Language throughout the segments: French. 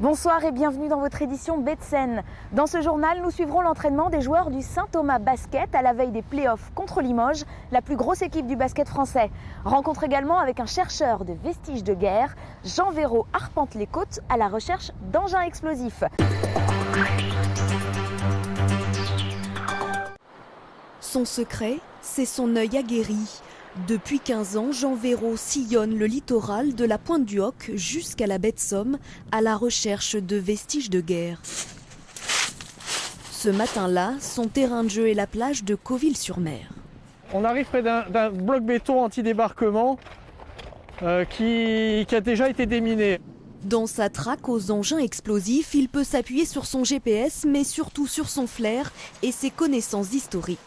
Bonsoir et bienvenue dans votre édition Baie de Seine. Dans ce journal, nous suivrons l'entraînement des joueurs du Saint-Thomas Basket à la veille des playoffs contre Limoges, la plus grosse équipe du basket français. Rencontre également avec un chercheur de vestiges de guerre. Jean Véraud arpente les côtes à la recherche d'engins explosifs. Son secret, c'est son œil aguerri. Depuis 15 ans, Jean Véraud sillonne le littoral de la Pointe du Hoc jusqu'à la baie de Somme à la recherche de vestiges de guerre. Ce matin-là, son terrain de jeu est la plage de Cauville-sur-Mer. On arrive près d'un bloc béton anti-débarquement qui a déjà été déminé. Dans sa traque aux engins explosifs, il peut s'appuyer sur son GPS, mais surtout sur son flair et ses connaissances historiques.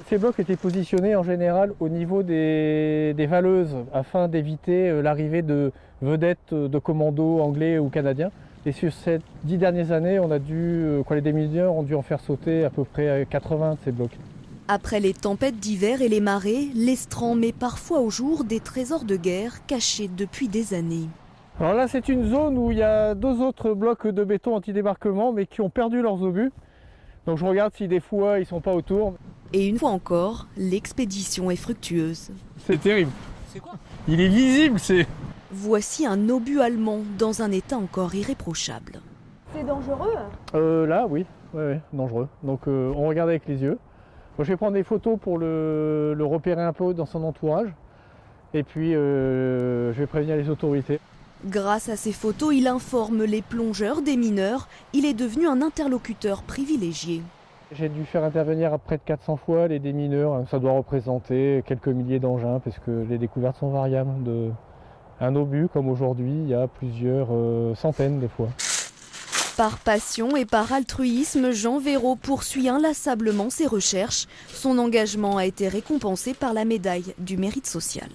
Ces blocs étaient positionnés en général au niveau des valeuses afin d'éviter l'arrivée de vedettes de commandos anglais ou canadiens. Et sur ces 10 dernières années, les démineurs ont dû en faire sauter à peu près 80 de ces blocs. Après les tempêtes d'hiver et les marées, l'Estran met parfois au jour des trésors de guerre cachés depuis des années. Alors là, c'est une zone où il y a 2 autres blocs de béton anti-débarquement mais qui ont perdu leurs obus. Donc je regarde si des fois ils ne sont pas autour. Et une fois encore, l'expédition est fructueuse. C'est terrible. C'est quoi? Il est visible, c'est... Voici un obus allemand dans un état encore irréprochable. C'est dangereux? Là, oui, ouais, dangereux. Donc on regarde avec les yeux. Moi, je vais prendre des photos pour le repérer un peu dans son entourage. Et puis je vais prévenir les autorités. Grâce à ces photos, il informe les plongeurs des mineurs. Il est devenu un interlocuteur privilégié. J'ai dû faire intervenir à près de 400 fois les démineurs. Ça doit représenter quelques milliers d'engins parce que les découvertes sont variables. Un obus, comme aujourd'hui, il y a plusieurs centaines des fois. Par passion et par altruisme, Jean Véraud poursuit inlassablement ses recherches. Son engagement a été récompensé par la médaille du mérite social.